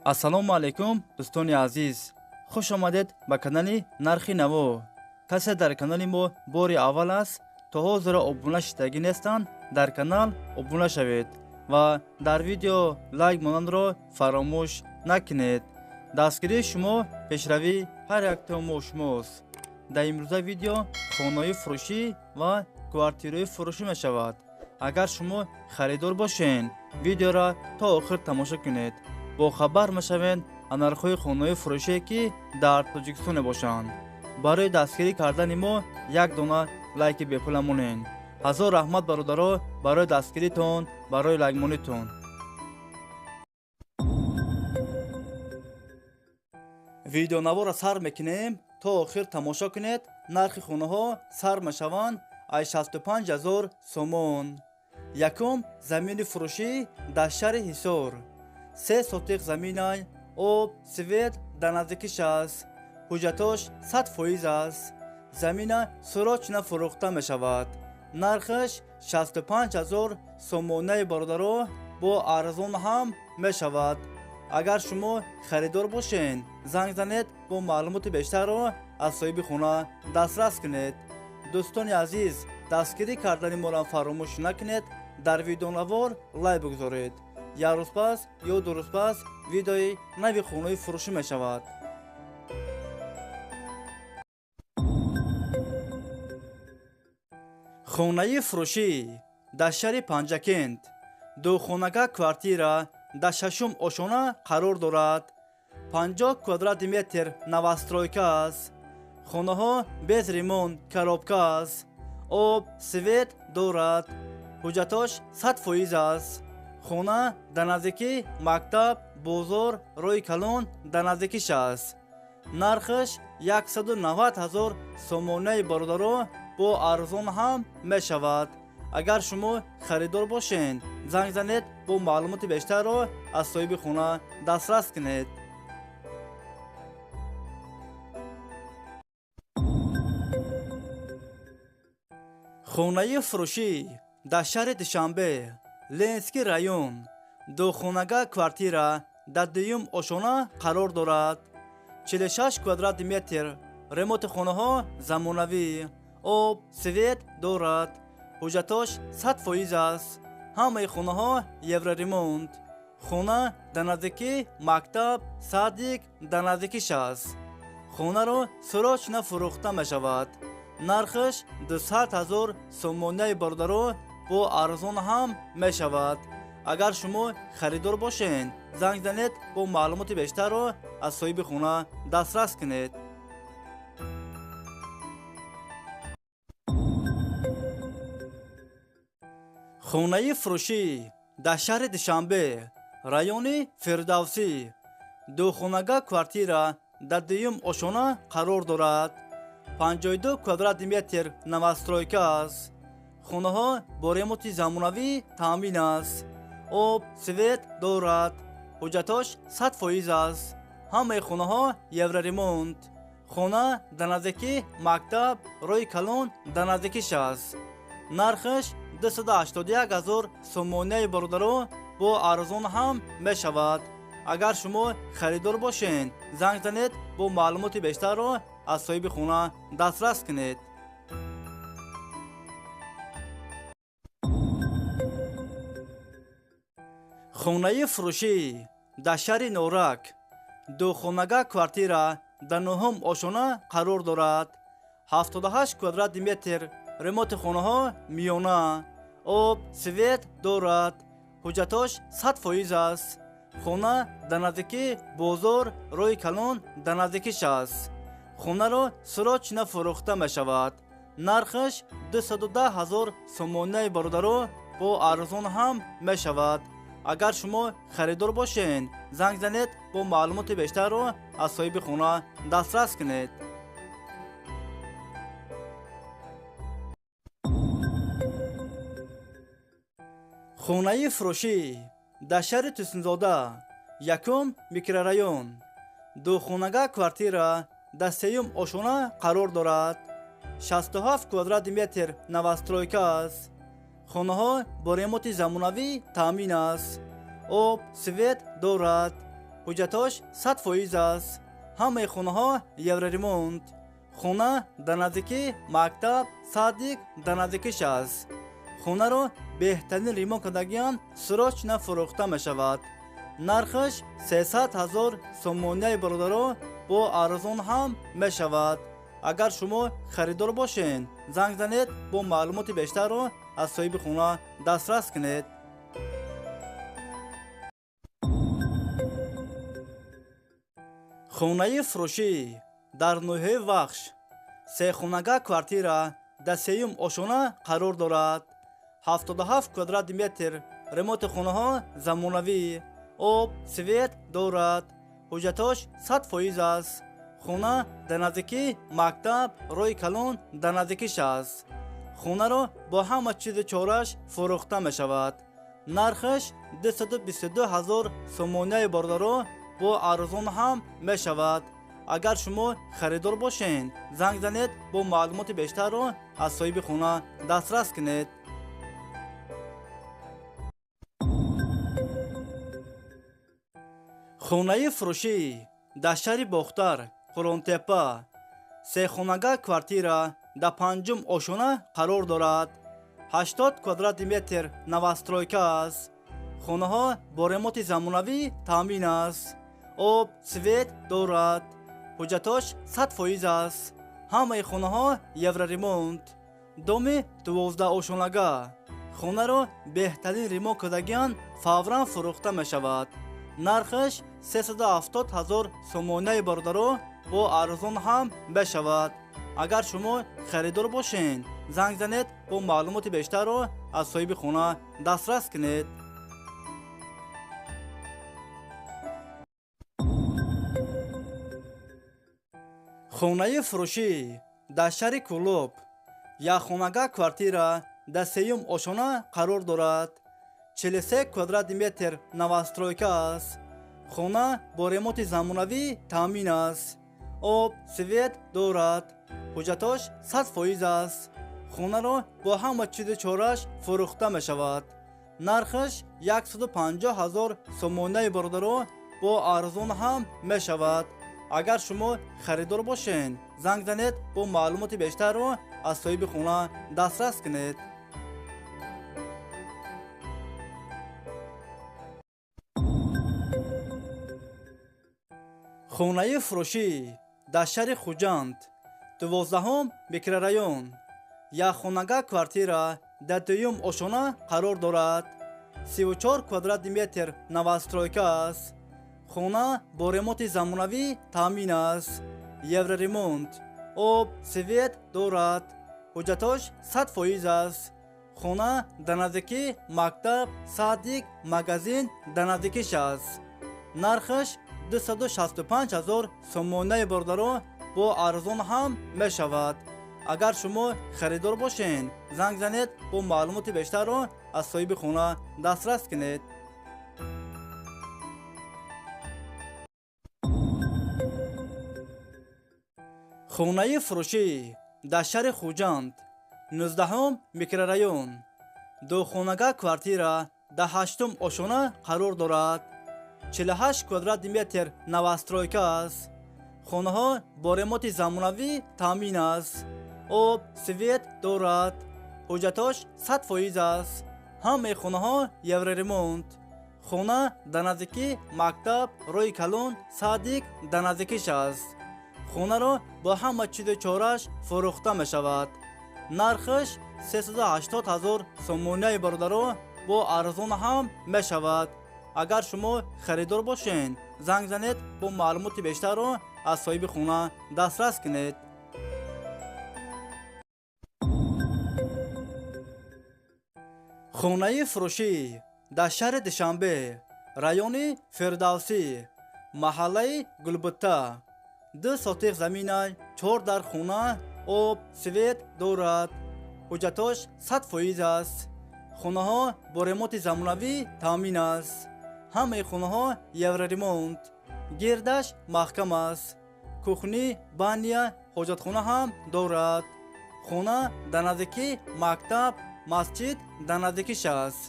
ассалому алайкум дӯстони азиз, хуш омадед ба канали Нархи Наво. касе дар канали мо бори аввал аст, то ҳозира обуна шидаги нестанд, дар канал обуна шавед ва дар видео лайк монанро фаромӯш накунед. дастгирии шумо пешравии ҳар яктои мо шумост. дар имрӯза видео хонаи фурӯшӣ ва квартираи фурӯшӣ мешавад. агар шумо харидор бошед, видеоро то охир тамошо кунед. бохабар мешавед нархҳои хонаи фурӯшие ки дар Тоҷикистон мебошанд. барои дастгирӣ кардани мо як дона лайки бепула монед. ҳазор раҳмат бародаро барои дастгиритон, барои лайкмонитон. видеонаворро сар мекунем, то охир тамошо кунед. нархи хонаҳо сар мешаванд аз 65,000 сомон. якум замини фурӯшӣ дар шаҳри Ҳисор. 3 сотиқ заминай, об, свет дар наздикиш аст. ҳуҷҷатош 100% аст. замина сурочина фурӯхта мешавад. нархаш 65,000 сомонаи бародаро бо арзон ҳам мешавад. агар шумо харидор бошед, занг занед, бо маълумоти бештарро аз соҳиби хона дастрас кунед. дӯстони азиз, дастгирӣ кардани моро фаромӯш накунед. дар видеонавор лайк бигузоред. як рӯз пас ё ду рӯз пас видеои нави хонаи фурӯшӣ мешавад. хонаи фурӯшӣ дар шаҳри Панҷакент. духонага квартира дар 6-ум ошона қарор дорад. 50 квадрати метр новостройка аст. хонаҳо без ремонт, коробка аст. об, свет дорад. ҳуҷҷатош 100% аст. хона дар наздики мактаб, бозор, роҳи калон дар наздикиш аст. нархаш 190,000 сомонаи бародаро бо арзон ҳам мешавад. агар шумо харидор бошед, занг занед, бо маълумоти бештарро аз соҳиби хона дастрас кунед. хонаи фурӯшӣ дар шаҳри Душанбе, Ленинский район. духонага квартира дар 2-ум ошона қарор дорад. 46 квадрати метр. ремонти хонаҳо замонавӣ. об, свет дорад. ҳуҷҷатош 100% аст. ҳамаи хонаҳо евроремонт. хона дар наздики мактаб, садик дар наздикиш аст. хонаро сурочина фурӯхта мешавад. нархаш 200,000 сомонаи бародаро бо арзон ҳам мешавад. агар шумо харидор бошед, занг занед, бо маълумоти бештарро аз соҳиби хона дастрас кунед. хонаи фурӯшӣ дар шаҳри Душанбе, райони Фирдавсӣ. духонага квартира дар 2-ум ошона қарор дорад. 52 квадрати метр новостройка аст. хонаҳо бо ремонти замонавӣ таъмин аст. об, свет дорад. ҳуҷҷатош 100% аст. ҳамаи хонаҳо евроремонт. хона дар наздики мактаб, роҳи калон дар наздикиш аст. нархаш 281,000 сомонаи бародаро бо арзон ҳам мешавад. агар шумо харидор бошед, занг занед, бо маълумоти бештарро аз соҳиби хона дастрас кунед. хонаи фурӯшӣ дар шаҳри Норак. духонага квартира дар 9-ум ошона қарор дорад. 78 квадрати метр. ремонти хонаҳо миёна. об, свет дорад. ҳуҷҷатош 100% аст. хона дар наздики бозор, роҳи калон дар наздикиш аст. хонаро сурочина фурӯхта мешавад. нархаш 210,000 сомонаи бародаро бо арзон ҳам мешавад. агар шумо харидор бошед, занг занед, бо маълумоти бештарро аз соҳиби хона дастрас кунед. хонаи фурӯшӣ дар шаҳри Тусинзода, 1-ум микрорайон. духонага квартира дар 3-ум ошона қарор дорад. 67 квадрати метр новостройка аст. хонаҳо бо ремонти замонавӣ таъмин аст. об, свет дорад. ҳуҷҷатош 100% аст. ҳамаи хонаҳо евроремонт. хона дар наздики мактаб садик дар наздикиш аст. хонаро беҳтарин ремонт кардагиан срочно фурӯхта мешавад. нархаш 300 000 сомоняи бародаро бо арзон ҳам мешавад. агар шумо харидор бошед, занг занед, бо маълумоти бештарро аз соҳиби хона дастрас кунед. хонаи фурӯшӣ дар ноҳияи вахш сехонага квартира дар сеюм ошона қарор дорад. 77 квадрати метр. ремонти хонаҳо замонавӣ. об, свет дорад. ҳуҷҷатош 100% аст. хона дар наздики мактаб роҳи калон дар наздикиш аст. хонаро бо ҳама чизи чораш фурӯхта мешавад. нархаш 222 000 сомоняи бародаро бо арзон ҳам мешавад. агар шумо харидор бошед, занг занед, бо маълумоти бештарро аз соҳиби хона дастрас кунед. хонаи фурӯшӣ дар шаҳри бохтар, қулонтеппа. сехонага квартира дар 5-ум ошона қарор дорад. 80 квадрати метр новостройка аст. хонаҳо бо ремонти замонавӣ таъмин аст. об, свет дорад. ҳуҷҷатош 100% аст. ҳамаи хонаҳо евроремонт. доми 12 ошонага. хонаро беҳтарин ремонт кардагиан фавран фурӯхта мешавад. нархаш 370 000 сомоняи бародаро бо арзон ҳам мешавад. агар шумо харидор бошед, занг занед, бо маълумоти бештарро аз соҳиби хона дастрас кунед. хонаи фурӯшӣ дар шаҳри кӯлоб якхонага квартира дар сеюм ошона қарор дорад. 43 квадрати метр новостройка аст. хона бо ремонти замонавӣ таъмин аст. об, свет дорад. ҳуҷҷатош 100% аст. хонаро бо ҳама чизи чораш фурӯхта мешавад. нархаш 150 000 сомоняи бародаро бо арзон ҳам мешавад. агар шумо харидор бошед, занг занед, бо маълумоти бештарро аз соҳиби хона дастрас кунед. хонаи фурӯшӣ дар шаҳри хуҷанд, 12-ум микрорайон. якхонага квартира дар 2-ум ошона қарор дорад. 34 квадрати метр новостройка аст. хона бо ремонти замонавӣ таъмин аст. евроремонт. об, свет дорад. ҳуҷҷатош 100% аст. хона дар наздики мактаб садик магазин дар наздикиш аст. нархаш 265 000 сомоняи бародаро бо арзон ҳам мешавад. агар шумо харидор бошед, занг занед, бо маълумоти бештарро аз соҳиби хона дастрас кунед. хонаи фурӯшӣ дар шаҳри хуҷанд, 19-ум микрорайон. духонага квартира дар 8-ум ошона қарор дорад. 48 квадрати метр новостройка аст. хонаҳо бо ремонти замонавӣ таъмин аст. об, свет дорад. ҳуҷҷатош 100% аст. ҳамаи хонаҳо евроремонт. хона дар наздики мактаб роҳи калон садик дар наздикиш аст. хонаро бо ҳама чизи чораш фурӯхта мешавад. нархаш 380 000 сомоняи бародаро бо арзон ҳам мешавад. агар шумо харидор бошед, занг занед, бо маълумоти бештарро аз соҳиби хона дастрас кунед. хонаи фурӯшӣ дар шаҳри душанбе, райони фирдавсӣ, маҳаллаи гулбутта. 2 сотиқ замина, 4 дар хона, об, свет дорад. ҳуҷҷатош 100% аст. хонаҳо бо ремонти замонавӣ таъмин аст. ҳамаи хонаҳо евроремонт. гирдаш маҳкам аст. кухни, баня, ҳоҷатхона ҳам дорад. хона дар наздики мактаб, масҷид дар наздикиш аст.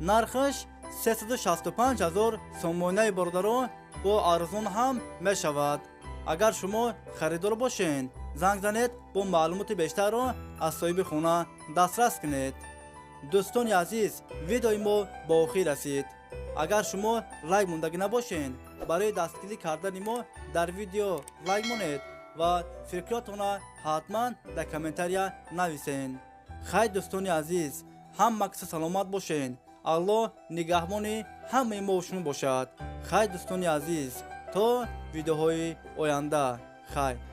нархаш 365 000 сомоняи бародаро و ارزون هم میشود. اگر شما خریدار باشین زنگ زنید با معلومات بیشتر را از صاحب خانه دسترس کنید. دوستان عزیز، ویدیوی ما با آخر رسید. اگر شما لایک موندگی نباشین برای دستگیری کردن ما در ویدیو لایک مونید و فکراتون حتما در کامنتاریا نویسین. خیر دوستان عزیز، هم مکس سلامت باشین. الله نگهبان همه ما و شما باشد. خیر دوستان عزیز، تا ویدیوهای آینده. خیر.